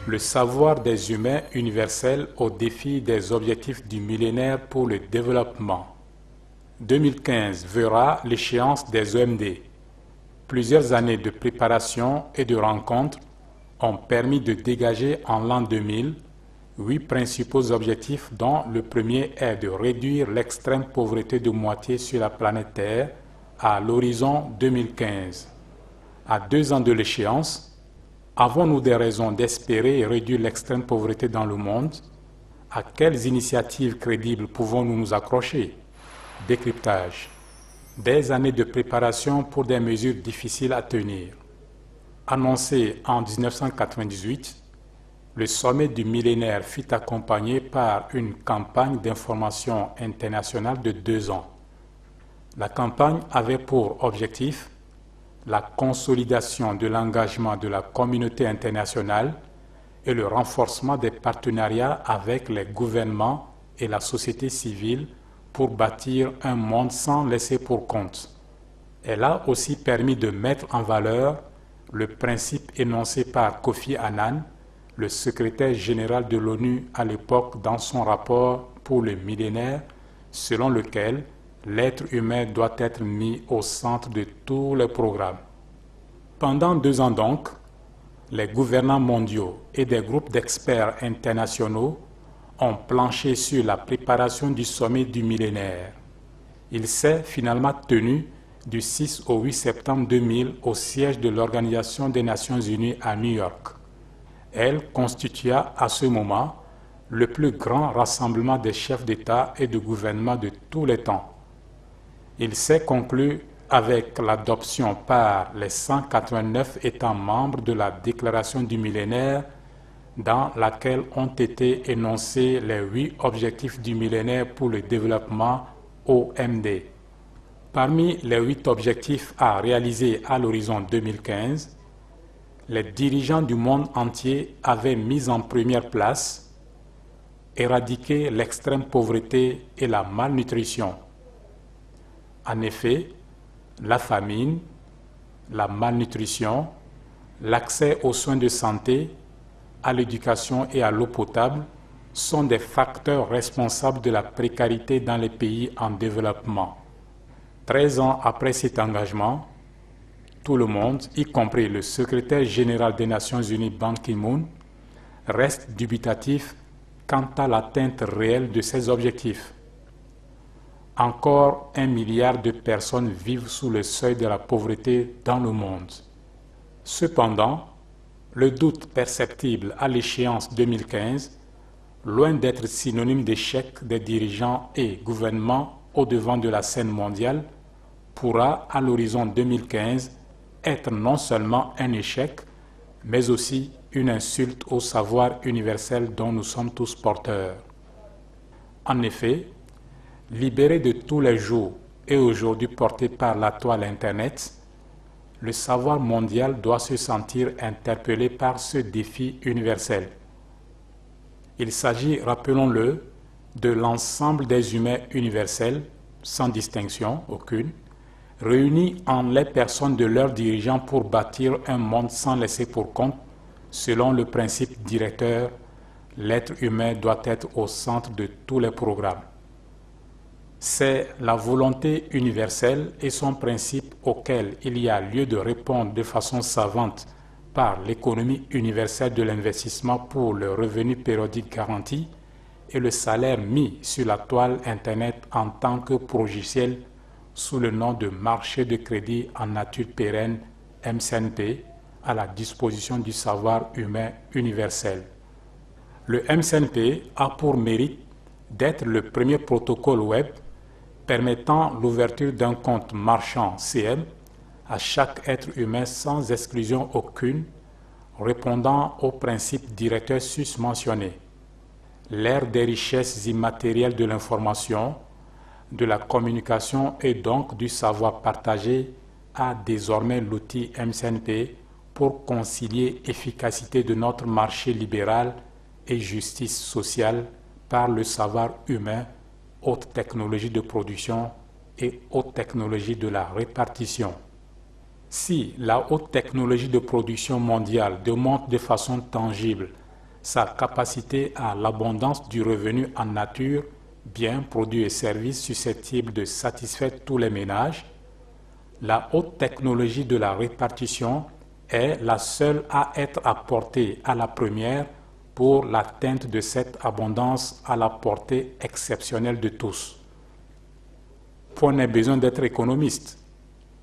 Le savoir des humains universel au défi des objectifs du millénaire pour le développement. 2015 verra l'échéance des OMD. Plusieurs années de préparation et de rencontres ont permis de dégager en l'an 2000 8 principaux objectifs dont le premier est de réduire l'extrême pauvreté de moitié sur la planète Terre à l'horizon 2015. À 2 ans de l'échéance, avons-nous des raisons d'espérer réduire l'extrême pauvreté dans le monde? À quelles initiatives crédibles pouvons-nous nous accrocher? Décryptage. Des années de préparation pour des mesures difficiles à tenir. Annoncé en 1998, le sommet du millénaire fut accompagné par une campagne d'information internationale de 2 ans. La campagne avait pour objectif la consolidation de l'engagement de la communauté internationale et le renforcement des partenariats avec les gouvernements et la société civile pour bâtir un monde sans laisser pour compte. Elle a aussi permis de mettre en valeur le principe énoncé par Kofi Annan, le secrétaire général de l'ONU à l'époque dans son rapport pour le millénaire, selon lequel l'être humain doit être mis au centre de tous les programmes. Pendant 2 ans donc, les gouvernants mondiaux et des groupes d'experts internationaux ont planché sur la préparation du sommet du millénaire. Il s'est finalement tenu du 6 au 8 septembre 2000 au siège de l'Organisation des Nations Unies à New York. Elle constitua à ce moment le plus grand rassemblement des chefs d'État et de gouvernement de tous les temps. Il s'est conclu avec l'adoption par les 189 États membres de la Déclaration du millénaire dans laquelle ont été énoncés les 8 objectifs du millénaire pour le développement OMD. Parmi les 8 objectifs à réaliser à l'horizon 2015, les dirigeants du monde entier avaient mis en première place éradiquer l'extrême pauvreté et la malnutrition. En effet, la famine, la malnutrition, l'accès aux soins de santé, à l'éducation et à l'eau potable sont des facteurs responsables de la précarité dans les pays en développement. 13 ans après cet engagement, tout le monde, y compris le secrétaire général des Nations Unies Ban Ki-moon, reste dubitatif quant à l'atteinte réelle de ces objectifs. Encore 1 milliard de personnes vivent sous le seuil de la pauvreté dans le monde. Cependant, le doute perceptible à l'échéance 2015, loin d'être synonyme d'échec des dirigeants et gouvernements au devant de la scène mondiale, pourra à l'horizon 2015 être non seulement un échec, mais aussi une insulte au savoir universel dont nous sommes tous porteurs. En effet, libéré de tous les jours et aujourd'hui porté par la toile Internet, le savoir mondial doit se sentir interpellé par ce défi universel. Il s'agit, rappelons-le, de l'ensemble des humains universels, sans distinction aucune, réunis en les personnes de leurs dirigeants pour bâtir un monde sans laisser pour compte, selon le principe directeur, l'être humain doit être au centre de tous les programmes. C'est la volonté universelle et son principe auquel il y a lieu de répondre de façon savante par l'économie universelle de l'investissement pour le revenu périodique garanti et le salaire mis sur la toile Internet en tant que logiciel sous le nom de marché de crédit en nature pérenne MCNP à la disposition du savoir humain universel. Le MCNP a pour mérite d'être le premier protocole web permettant l'ouverture d'un compte marchand CM à chaque être humain sans exclusion aucune, répondant aux principes directeurs susmentionnés. L'ère des richesses immatérielles de l'information, de la communication et donc du savoir partagé a désormais l'outil MCNP pour concilier efficacité de notre marché libéral et justice sociale par le savoir humain, haute technologie de production et haute technologie de la répartition. Si la haute technologie de production mondiale démontre de façon tangible sa capacité à l'abondance du revenu en nature, biens, produits et services susceptibles de satisfaire tous les ménages. La haute technologie de la répartition est la seule à être apportée à la première pour l'atteinte de cette abondance à la portée exceptionnelle de tous. Point n'est besoin d'être économiste.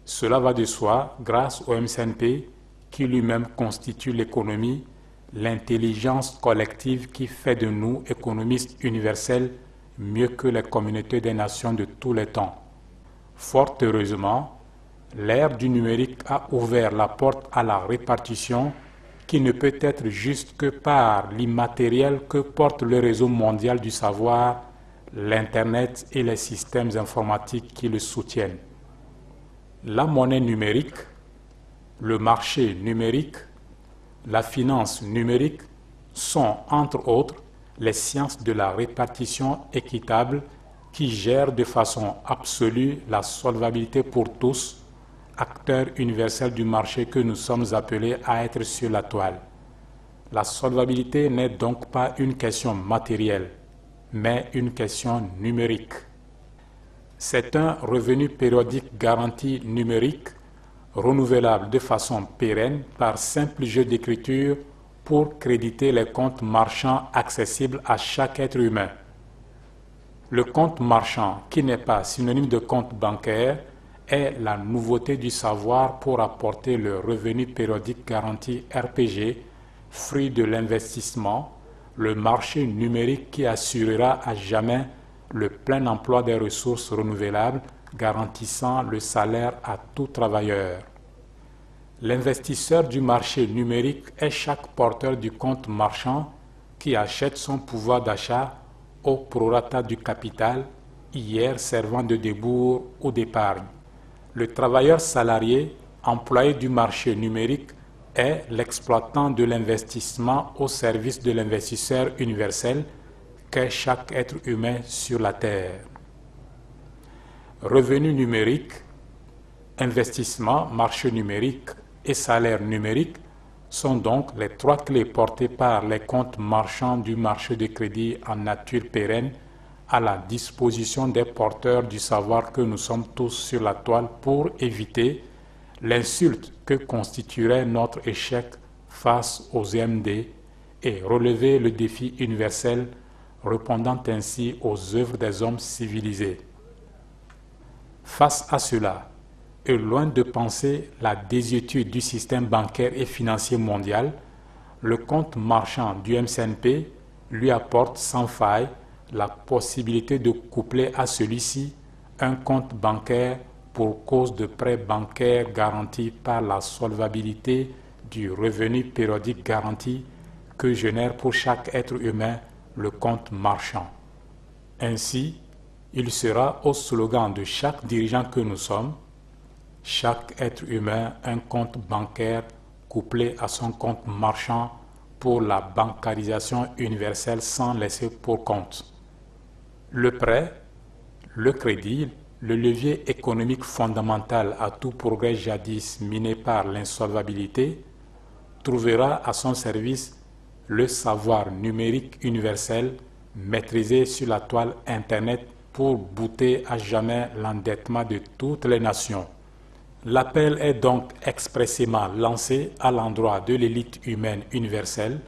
Cela va de soi grâce au MCNP qui lui-même constitue l'économie, l'intelligence collective qui fait de nous, économistes universels, mieux que les communautés des nations de tous les temps. Fort heureusement, l'ère du numérique a ouvert la porte à la répartition qui ne peut être juste que par l'immatériel que porte le réseau mondial du savoir, l'Internet et les systèmes informatiques qui le soutiennent. La monnaie numérique, le marché numérique, la finance numérique sont, entre autres, les sciences de la répartition équitable qui gèrent de façon absolue la solvabilité pour tous, acteurs universels du marché que nous sommes appelés à être sur la toile. La solvabilité n'est donc pas une question matérielle, mais une question numérique. C'est un revenu périodique garanti numérique, renouvelable de façon pérenne par simple jeu d'écriture pour créditer les comptes marchands accessibles à chaque être humain. Le compte marchand, qui n'est pas synonyme de compte bancaire, est la nouveauté du savoir pour apporter le revenu périodique garanti RPG, fruit de l'investissement, le marché numérique qui assurera à jamais le plein emploi des ressources renouvelables, garantissant le salaire à tout travailleur. L'investisseur du marché numérique est chaque porteur du compte marchand qui achète son pouvoir d'achat au prorata du capital, hier servant de débours ou d'épargne. Le travailleur salarié, employé du marché numérique, est l'exploitant de l'investissement au service de l'investisseur universel qu'est chaque être humain sur la Terre. Revenu numérique, investissement, marché numérique et salaire numérique sont donc les trois clés portées par les comptes marchands du marché de crédit en nature pérenne à la disposition des porteurs du savoir que nous sommes tous sur la toile pour éviter l'insulte que constituerait notre échec face aux EMD et relever le défi universel répondant ainsi aux œuvres des hommes civilisés. Face à cela, et loin de penser la désuétude du système bancaire et financier mondial, le compte marchand du MCNP lui apporte sans faille la possibilité de coupler à celui-ci un compte bancaire pour cause de prêts bancaires garantis par la solvabilité du revenu périodique garanti que génère pour chaque être humain le compte marchand. Ainsi, il sera au slogan de chaque dirigeant que nous sommes, chaque être humain un compte bancaire couplé à son compte marchand pour la bancarisation universelle sans laisser pour compte. Le prêt, le crédit, le levier économique fondamental à tout progrès jadis miné par l'insolvabilité, trouvera à son service le savoir numérique universel maîtrisé sur la toile Internet pour bouter à jamais l'endettement de toutes les nations. L'appel est donc expressément lancé à l'endroit de l'élite humaine universelle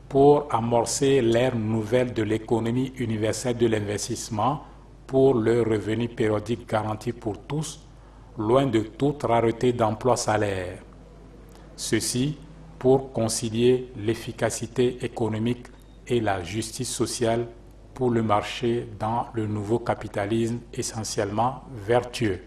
pour amorcer l'ère nouvelle de l'économie universelle de l'investissement pour le revenu périodique garanti pour tous, loin de toute rareté d'emploi-salaire. Ceci pour concilier l'efficacité économique et la justice sociale pour le marché dans le nouveau capitalisme essentiellement vertueux.